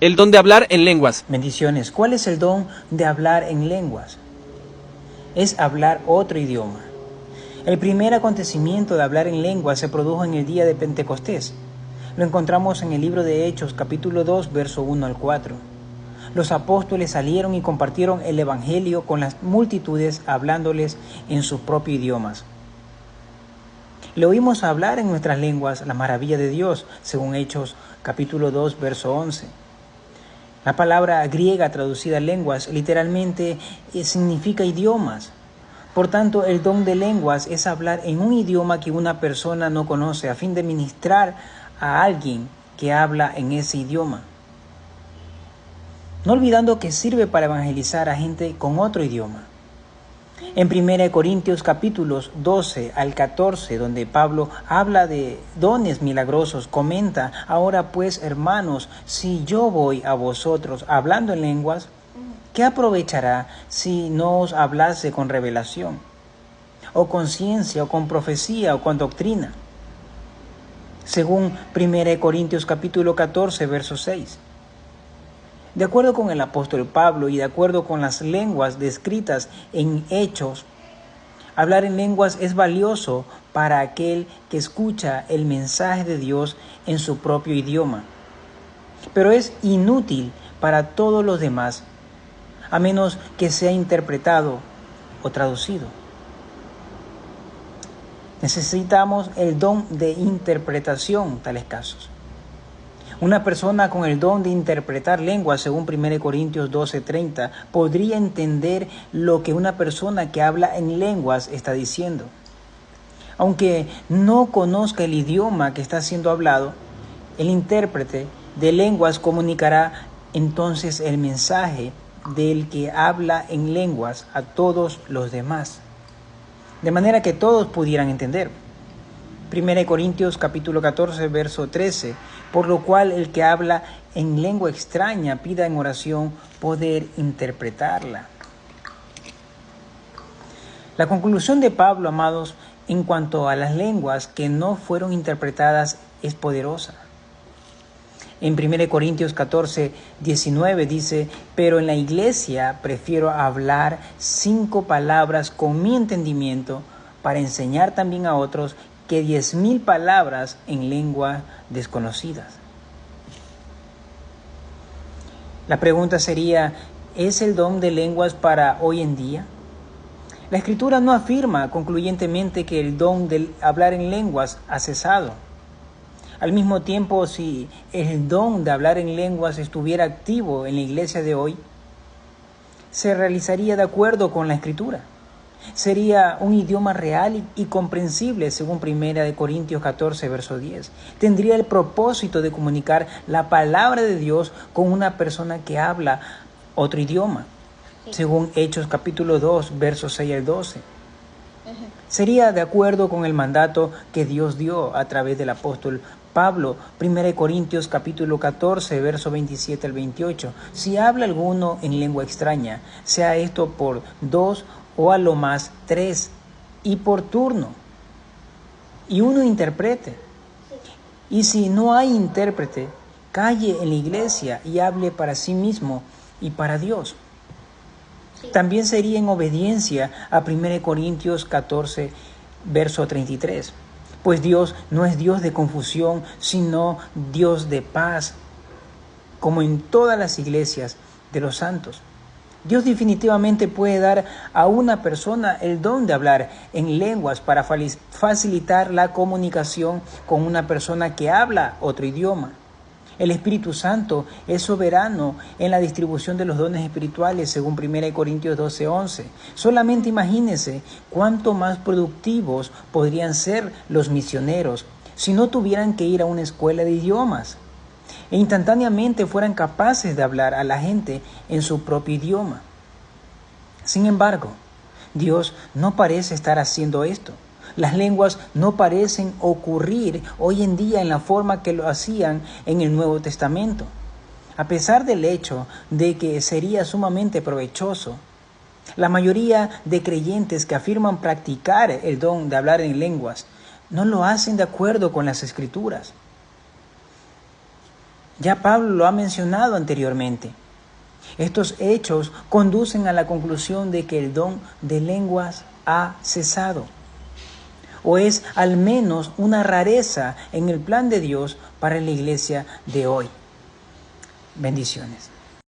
El don de hablar en lenguas. Bendiciones. ¿Cuál es el don de hablar en lenguas? Es hablar otro idioma. El primer acontecimiento de hablar en lenguas se produjo en el día de Pentecostés. Lo encontramos en el libro de Hechos, capítulo 2, verso 1 al 4. Los apóstoles salieron y compartieron el evangelio con las multitudes, hablándoles en sus propios idiomas. Le oímos hablar en nuestras lenguas la maravilla de Dios, según Hechos, capítulo 2, verso 11. La palabra griega traducida a lenguas literalmente significa idiomas. Por tanto, el don de lenguas es hablar en un idioma que una persona no conoce a fin de ministrar a alguien que habla en ese idioma. No olvidando que sirve para evangelizar a gente con otro idioma. En 1 Corintios capítulos 12 al 14, donde Pablo habla de dones milagrosos, comenta: ahora pues, hermanos, si yo voy a vosotros hablando en lenguas, ¿qué aprovechará si no os hablase con revelación, o con ciencia, o con profecía, o con doctrina? Según 1 Corintios capítulo 14, verso 6. De acuerdo con el apóstol Pablo y de acuerdo con las lenguas descritas en Hechos, hablar en lenguas es valioso para aquel que escucha el mensaje de Dios en su propio idioma, pero es inútil para todos los demás, a menos que sea interpretado o traducido. Necesitamos el don de interpretación en tales casos. Una persona con el don de interpretar lenguas, según 1 Corintios 12:30, podría entender lo que una persona que habla en lenguas está diciendo. Aunque no conozca el idioma que está siendo hablado, el intérprete de lenguas comunicará entonces el mensaje del que habla en lenguas a todos los demás, de manera que todos pudieran entender. 1 Corintios capítulo 14, verso 13, por lo cual el que habla en lengua extraña pida en oración poder interpretarla. La conclusión de Pablo, amados, en cuanto a las lenguas que no fueron interpretadas es poderosa. En 1 Corintios 14, 19 dice: pero en la iglesia prefiero hablar 5 palabras con mi entendimiento para enseñar también a otros que 10,000 palabras en lenguas desconocidas. La pregunta sería: ¿es el don de lenguas para hoy en día? La Escritura no afirma concluyentemente que el don de hablar en lenguas ha cesado. Al mismo tiempo, si el don de hablar en lenguas estuviera activo en la iglesia de hoy, se realizaría de acuerdo con la Escritura. Sería un idioma real y comprensible, según 1 Corintios 14, verso 10. Tendría el propósito de comunicar la palabra de Dios con una persona que habla otro idioma, según Hechos capítulo 2, versos 6 al 12. Sería de acuerdo con el mandato que Dios dio a través del apóstol Pablo, 1 Corintios capítulo 14, verso 27 al 28. Si habla alguno en lengua extraña, sea esto por 2 o a lo más 3, y por turno, y uno interprete. Y si no hay intérprete, calle en la iglesia y hable para sí mismo y para Dios. También sería en obediencia a 1 Corintios 14, verso 33. Pues Dios no es Dios de confusión, sino Dios de paz, como en todas las iglesias de los santos. Dios definitivamente puede dar a una persona el don de hablar en lenguas para facilitar la comunicación con una persona que habla otro idioma. El Espíritu Santo es soberano en la distribución de los dones espirituales, según 1 Corintios 12:11. Solamente imagínense cuánto más productivos podrían ser los misioneros si no tuvieran que ir a una escuela de idiomas e instantáneamente fueran capaces de hablar a la gente en su propio idioma. Sin embargo, Dios no parece estar haciendo esto. Las lenguas no parecen ocurrir hoy en día en la forma que lo hacían en el Nuevo Testamento. A pesar del hecho de que sería sumamente provechoso, la mayoría de creyentes que afirman practicar el don de hablar en lenguas no lo hacen de acuerdo con las Escrituras. Ya Pablo lo ha mencionado anteriormente. Estos hechos conducen a la conclusión de que el don de lenguas ha cesado, o es al menos una rareza en el plan de Dios para la iglesia de hoy. Bendiciones.